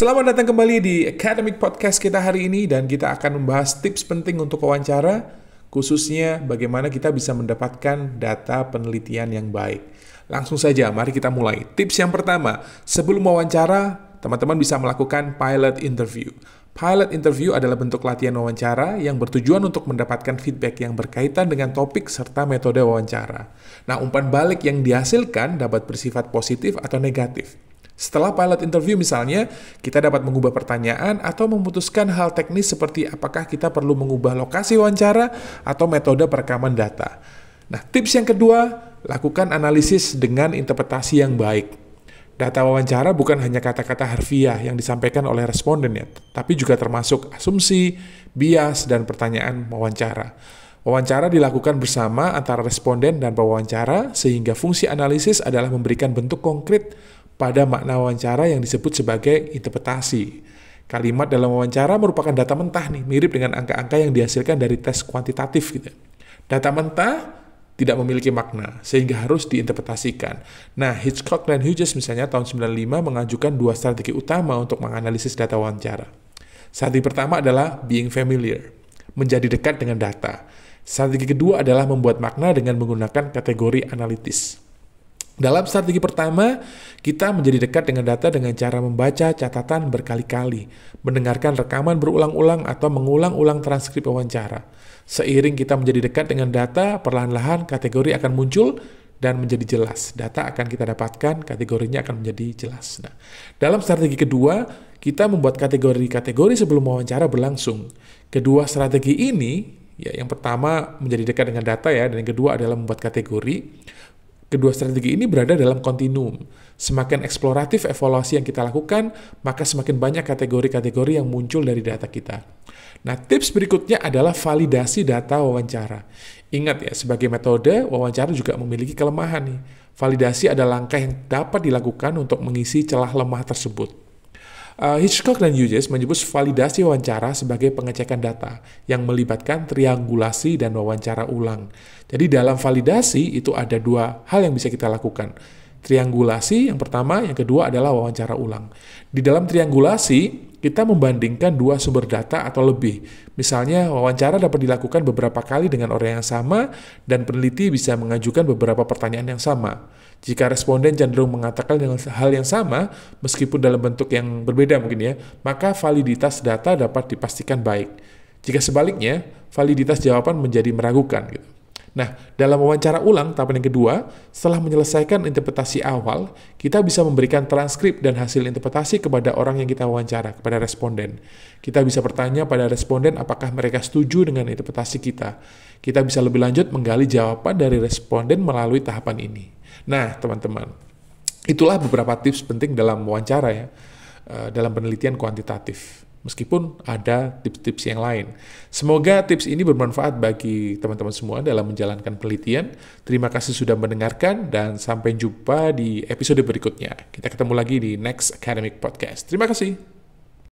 Selamat datang kembali di Academic Podcast kita hari ini dan kita akan membahas tips penting untuk wawancara, khususnya bagaimana kita bisa mendapatkan data penelitian yang baik. Langsung saja, mari kita mulai. Tips yang pertama, sebelum wawancara, teman-teman bisa melakukan pilot interview. Pilot interview adalah bentuk latihan wawancara yang bertujuan untuk mendapatkan feedback yang berkaitan dengan topik serta metode wawancara. Nah, umpan balik yang dihasilkan dapat bersifat positif atau negatif. Setelah pilot interview misalnya, kita dapat mengubah pertanyaan atau memutuskan hal teknis seperti apakah kita perlu mengubah lokasi wawancara atau metode perekaman data. Nah, tips yang kedua, lakukan analisis dengan interpretasi yang baik. Data wawancara bukan hanya kata-kata harfiah yang disampaikan oleh responden ya, tapi juga termasuk asumsi, bias, dan pertanyaan wawancara. Wawancara dilakukan bersama antara responden dan pewawancara, sehingga fungsi analisis adalah memberikan bentuk konkret pada makna wawancara yang disebut sebagai interpretasi. Kalimat dalam wawancara merupakan data mentah nih, mirip dengan angka-angka yang dihasilkan dari tes kuantitatif gitu. Data mentah tidak memiliki makna, sehingga harus diinterpretasikan. Nah, Hitchcock dan Hughes misalnya tahun 95 mengajukan dua strategi utama untuk menganalisis data wawancara. Strategi pertama adalah being familiar, menjadi dekat dengan data. Strategi kedua adalah membuat makna dengan menggunakan kategori analitis. Dalam strategi pertama, kita menjadi dekat dengan data dengan cara membaca catatan berkali-kali, mendengarkan rekaman berulang-ulang atau mengulang-ulang transkrip wawancara. Seiring kita menjadi dekat dengan data, perlahan-lahan kategori akan muncul dan menjadi jelas. Data akan kita dapatkan, kategorinya akan menjadi jelas. Nah, dalam strategi kedua, kita membuat kategori-kategori sebelum wawancara berlangsung. Kedua strategi ini, ya yang pertama menjadi dekat dengan data ya, dan yang kedua adalah membuat kategori. Kedua strategi ini berada dalam kontinuum. Semakin eksploratif evaluasi yang kita lakukan, maka semakin banyak kategori-kategori yang muncul dari data kita. Nah, tips berikutnya adalah validasi data wawancara. Ingat ya, sebagai metode, wawancara juga memiliki kelemahan nih. Validasi adalah langkah yang dapat dilakukan untuk mengisi celah lemah tersebut. Hitchcock dan Hughes menyebut validasi wawancara sebagai pengecekan data yang melibatkan triangulasi dan wawancara ulang. Jadi dalam validasi itu ada dua hal yang bisa kita lakukan. Triangulasi yang pertama, yang kedua adalah wawancara ulang. Di dalam triangulasi, kita membandingkan dua sumber data atau lebih. Misalnya, wawancara dapat dilakukan beberapa kali dengan orang yang sama, dan peneliti bisa mengajukan beberapa pertanyaan yang sama. Jika responden cenderung mengatakan dengan hal yang sama, meskipun dalam bentuk yang berbeda mungkin ya, maka validitas data dapat dipastikan baik. Jika sebaliknya, validitas jawaban menjadi meragukan gitu. Nah, dalam wawancara ulang, tahapan yang kedua, setelah menyelesaikan interpretasi awal, kita bisa memberikan transkrip dan hasil interpretasi kepada orang yang kita wawancara, kepada responden. Kita bisa bertanya pada responden apakah mereka setuju dengan interpretasi kita. Kita bisa lebih lanjut menggali jawaban dari responden melalui tahapan ini. Nah, teman-teman, itulah beberapa tips penting dalam wawancara ya, dalam penelitian kuantitatif. Meskipun ada tips-tips yang lain. Semoga tips ini bermanfaat bagi teman-teman semua dalam menjalankan penelitian. Terima kasih sudah mendengarkan dan sampai jumpa di episode berikutnya. Kita ketemu lagi di Next Academic Podcast. Terima kasih.